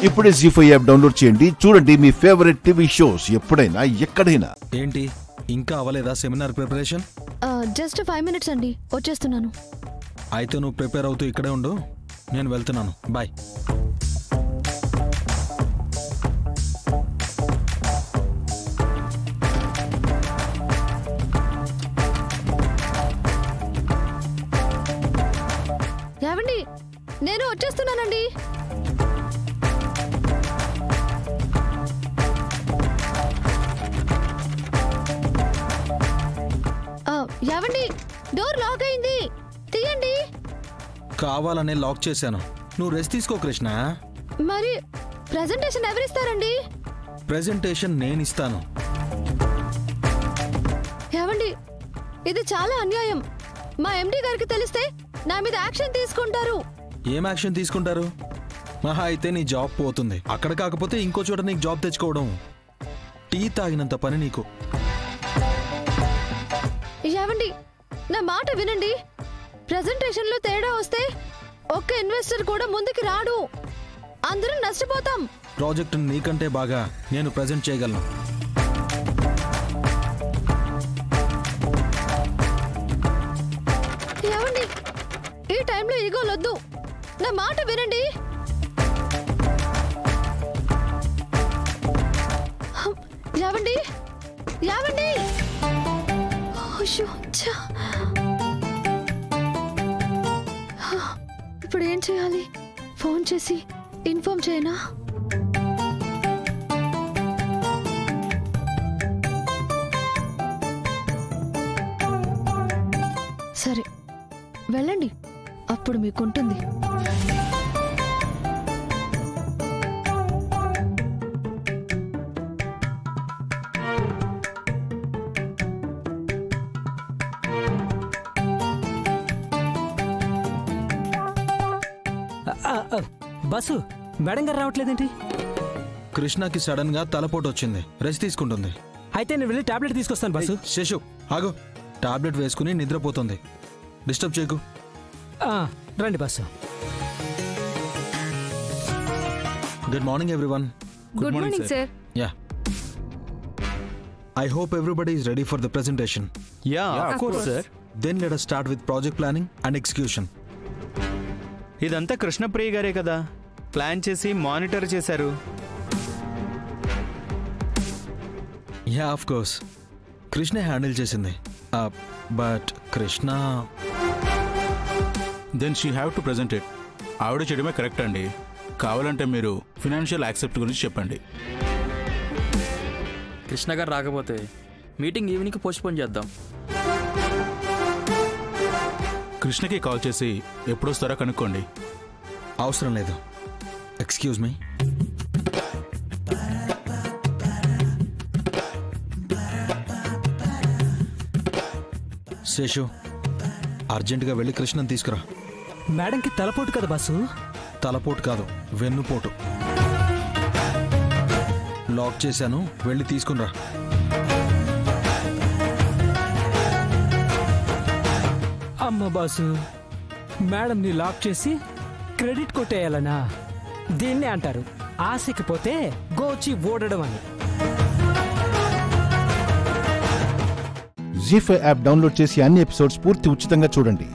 ఇప్పుడే ZEE5 app download చేయండి. చూడండి మీ ఫేవరెట్ టీవీ షోస్ ఎప్పుడైనా ఎక్కడైనా. ఏంటి ఇంకా అవ్వలేదా సెమినార్ ప్రిపరేషన్? జస్ట్ 5 minutes అండి, వచ్చేస్తున్నాను. అయితే నువ్వు ప్రిపేర్ అవుతూ ఇక్కడే ఉండు, నేను వెళ్తున్నాను. బాయ్. ఏవండి, నేను వచ్చేస్తున్నానండి. ఏవండి, డోర్ లాక్ అయింది, తీయండి. కావాలనే లాక్ చేశాను. నువ్వు రెస్ట్ తీసుకో కృష్ణ. మరి ప్రెజెంటేషన్ ఎవరిస్తారండి? ప్రెజెంటేషన్ నేను ఇస్తాను. ఏవండి, ఇది చాలా అన్యాయం. మా ఎండి గారికి తెలిస్తే నా మీద యాక్షన్ తీసుకుంటారు. ఏం యాక్షన్ తీసుకుంటారు? మహా అయితే నీ జాబ్ పోతుంది. అక్కడ కాకపోతే ఇంకో చోట నీకు జాబ్ తెచ్చుకోవడం. టీ తాగినంత పని నీకు. ఏవండి, నా మాట వినండి. ప్రెజెంటేషన్ లో తేడా వస్తే ఒక్క ఇన్వెస్టర్ కూడా ముందుకు రాడు. అందరం నష్టపోతాం. ప్రాజెక్ట్ నీకంటే బాగా నేను ప్రెజెంట్ చేయగలను. ఏవండి, ఈ టైంలో ఈగోలొద్దు, నా మాట వినండి. ఏవండి, ఏవండి, ఇప్పుడు ఏం చేయాలి? ఫోన్ చేసి ఇన్ఫార్మ్ చేయనా? సరే వెళ్ళండి, అప్పుడు మీకుంటుంది. బస్సు మేడం గారు రావట్లేదేంటి? కృష్ణకి సడన్ గా తలపోటు వచ్చింది, రెస్ట్ తీసుకుంటుంది. అయితే నేను వెళ్ళి టాబ్లెట్ తీసుకొస్తాను. బస్సు శేషు ఆగు, టాబ్లెట్ వేసుకుని నిద్రపోతుంది. డిస్టర్బ్ చేయకు. రండి bus. Good morning everyone. Good morning sir. Yeah. I hope everybody is ready for the presentation. Yeah, of course, sir. Then let us start with project planning and execution. ఇదంతా కృష్ణప్రియ గారే కదా plan చేసి monitor చేశారు. Yeah, of course. Krishna handle చేసింది. But Krishna then she have to present it. ఆవిడ చేయడమే correct అండి. కావాలంటే మీరు ఫినాన్షియల్ యాక్సెప్ట్ గురించి చెప్పండి. కృష్ణ గారు రాకపోతే మీటింగ్ ఈవినింగ్కి పోస్ట్పోన్ చేద్దాం. కృష్ణకి కాల్ చేసి ఎప్పుడొస్తారో కనుక్కోండి. అవసరం లేదు. Excuse me. శేషు, అర్జెంటుగా వెళ్ళి కృష్ణని తీసుకురా. మేడంకి తలపోటు కదా బస్సు? తలపోటు కాదు, వెన్నుపోటు. లాక్ చేశాను, వెళ్ళి తీసుకునిరా. అమ్మ బాసు, మేడంని లాక్ చేసి క్రెడిట్ కొట్టేయాలనా? దీన్నే అంటారు ఆశకి పోతే గోచి ఓడడం అని. ZEE5 యాప్ డౌన్లోడ్ చేసి అన్ని ఎపిసోడ్స్ పూర్తి ఉచితంగా చూడండి.